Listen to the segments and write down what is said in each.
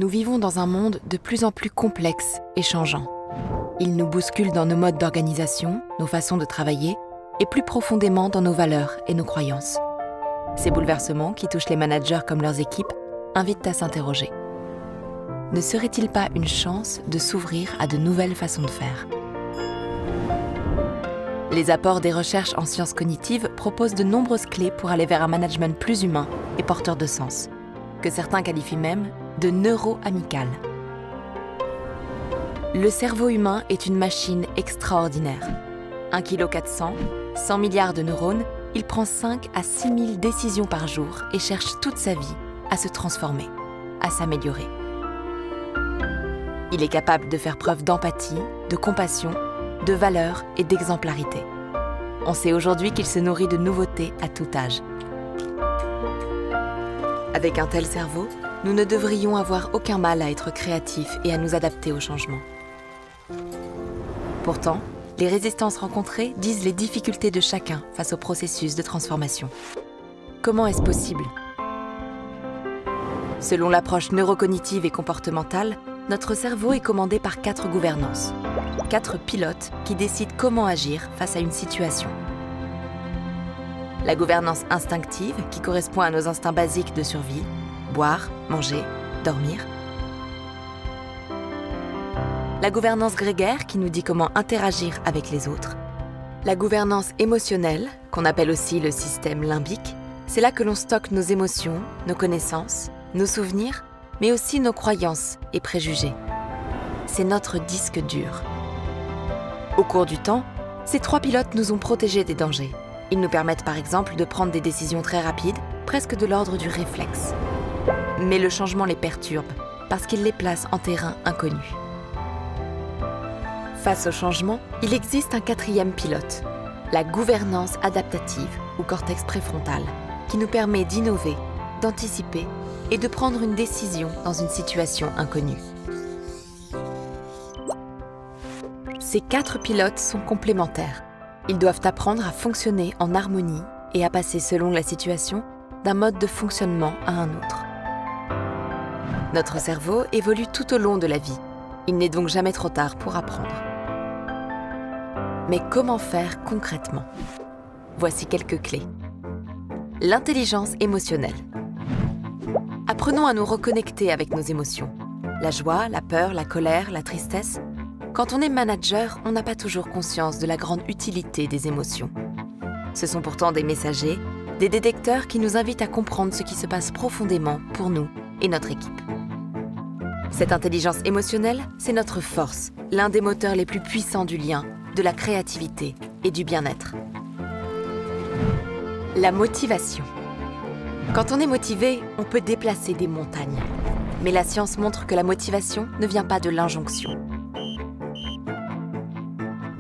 Nous vivons dans un monde de plus en plus complexe et changeant. Il nous bouscule dans nos modes d'organisation, nos façons de travailler et plus profondément dans nos valeurs et nos croyances. Ces bouleversements, qui touchent les managers comme leurs équipes, invitent à s'interroger. Ne serait-il pas une chance de s'ouvrir à de nouvelles façons de faire ? Les apports des recherches en sciences cognitives proposent de nombreuses clés pour aller vers un management plus humain et porteur de sens, que certains qualifient même de neuro-amical. Le cerveau humain est une machine extraordinaire. 1,4 kg, 100 milliards de neurones, il prend 5 à 6 000 décisions par jour et cherche toute sa vie à se transformer, à s'améliorer. Il est capable de faire preuve d'empathie, de compassion, de valeur et d'exemplarité. On sait aujourd'hui qu'il se nourrit de nouveautés à tout âge. Avec un tel cerveau, nous ne devrions avoir aucun mal à être créatifs et à nous adapter au changement. Pourtant, les résistances rencontrées disent les difficultés de chacun face au processus de transformation. Comment est-ce possible ? Selon l'approche neurocognitive et comportementale, notre cerveau est commandé par 4 gouvernances. 4 pilotes qui décident comment agir face à une situation. La gouvernance instinctive, qui correspond à nos instincts basiques de survie, boire, manger, dormir. La gouvernance grégaire, qui nous dit comment interagir avec les autres. La gouvernance émotionnelle, qu'on appelle aussi le système limbique, c'est là que l'on stocke nos émotions, nos connaissances, nos souvenirs, mais aussi nos croyances et préjugés. C'est notre disque dur. Au cours du temps, ces 3 pilotes nous ont protégés des dangers. Ils nous permettent par exemple de prendre des décisions très rapides, presque de l'ordre du réflexe. Mais le changement les perturbe, parce qu'il les place en terrain inconnu. Face au changement, il existe un 4e pilote, la gouvernance adaptative ou cortex préfrontal, qui nous permet d'innover, d'anticiper et de prendre une décision dans une situation inconnue. Ces 4 pilotes sont complémentaires. Ils doivent apprendre à fonctionner en harmonie et à passer selon la situation d'un mode de fonctionnement à un autre. Notre cerveau évolue tout au long de la vie. Il n'est donc jamais trop tard pour apprendre. Mais comment faire concrètement ? Voici quelques clés. L'intelligence émotionnelle. Apprenons à nous reconnecter avec nos émotions. La joie, la peur, la colère, la tristesse. Quand on est manager, on n'a pas toujours conscience de la grande utilité des émotions. Ce sont pourtant des messagers, des détecteurs qui nous invitent à comprendre ce qui se passe profondément pour nous et notre équipe. Cette intelligence émotionnelle, c'est notre force, l'un des moteurs les plus puissants du lien, de la créativité et du bien-être. La motivation. Quand on est motivé, on peut déplacer des montagnes. Mais la science montre que la motivation ne vient pas de l'injonction.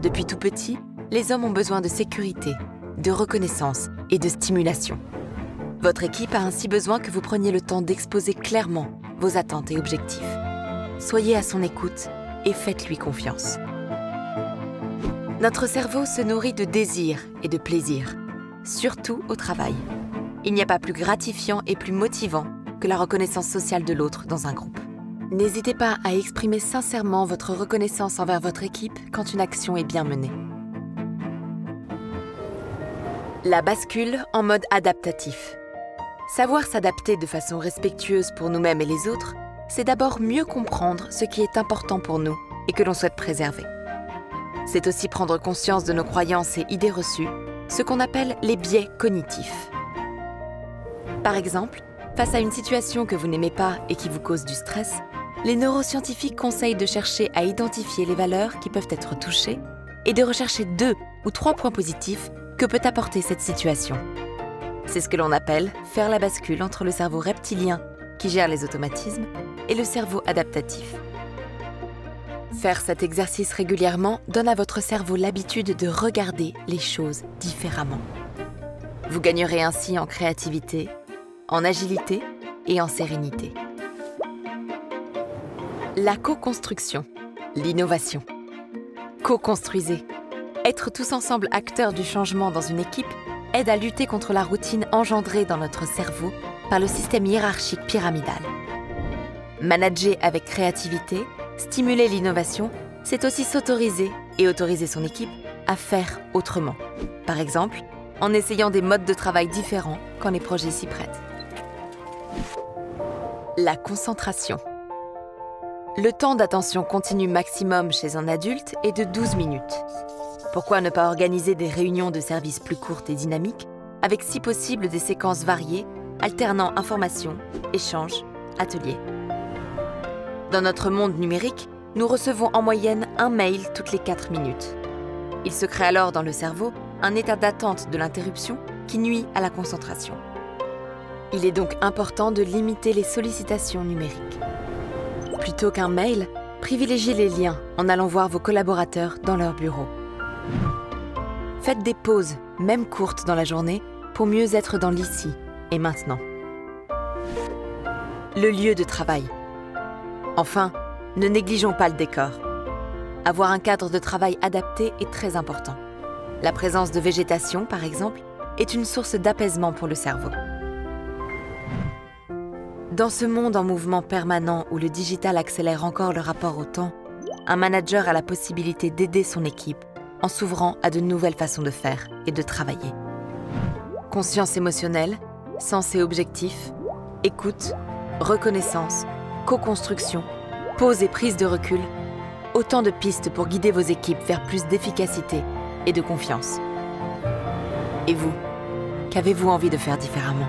Depuis tout petit, les hommes ont besoin de sécurité, de reconnaissance et de stimulation. Votre équipe a ainsi besoin que vous preniez le temps d'exposer clairement vos attentes et objectifs. Soyez à son écoute et faites-lui confiance. Notre cerveau se nourrit de désir et de plaisir, surtout au travail. Il n'y a pas plus gratifiant et plus motivant que la reconnaissance sociale de l'autre dans un groupe. N'hésitez pas à exprimer sincèrement votre reconnaissance envers votre équipe quand une action est bien menée. La bascule en mode adaptatif. Savoir s'adapter de façon respectueuse pour nous-mêmes et les autres, c'est d'abord mieux comprendre ce qui est important pour nous et que l'on souhaite préserver. C'est aussi prendre conscience de nos croyances et idées reçues, ce qu'on appelle les biais cognitifs. Par exemple, face à une situation que vous n'aimez pas et qui vous cause du stress, les neuroscientifiques conseillent de chercher à identifier les valeurs qui peuvent être touchées et de rechercher 2 ou 3 points positifs que peut apporter cette situation. C'est ce que l'on appelle faire la bascule entre le cerveau reptilien, qui gère les automatismes, et le cerveau adaptatif. Faire cet exercice régulièrement donne à votre cerveau l'habitude de regarder les choses différemment. Vous gagnerez ainsi en créativité, en agilité et en sérénité. La co-construction, l'innovation. Co-construisez. Être tous ensemble acteurs du changement dans une équipe aide à lutter contre la routine engendrée dans notre cerveau par le système hiérarchique pyramidal. Manager avec créativité, stimuler l'innovation, c'est aussi s'autoriser et autoriser son équipe à faire autrement. Par exemple, en essayant des modes de travail différents quand les projets s'y prêtent. La concentration. Le temps d'attention continue maximum chez un adulte est de 12 minutes. Pourquoi ne pas organiser des réunions de service plus courtes et dynamiques, avec si possible des séquences variées, alternant information, échanges, ateliers. Dans notre monde numérique, nous recevons en moyenne un mail toutes les 4 minutes. Il se crée alors dans le cerveau un état d'attente de l'interruption qui nuit à la concentration. Il est donc important de limiter les sollicitations numériques. Plutôt qu'un mail, privilégiez les liens en allant voir vos collaborateurs dans leur bureau. Faites des pauses, même courtes dans la journée, pour mieux être dans l'ici et maintenant. Le lieu de travail. Enfin, ne négligeons pas le décor. Avoir un cadre de travail adapté est très important. La présence de végétation, par exemple, est une source d'apaisement pour le cerveau. Dans ce monde en mouvement permanent où le digital accélère encore le rapport au temps, un manager a la possibilité d'aider son équipe en s'ouvrant à de nouvelles façons de faire et de travailler. Conscience émotionnelle, sens et objectifs, écoute, reconnaissance, co-construction, pause et prise de recul, autant de pistes pour guider vos équipes vers plus d'efficacité et de confiance. Et vous, qu'avez-vous envie de faire différemment ?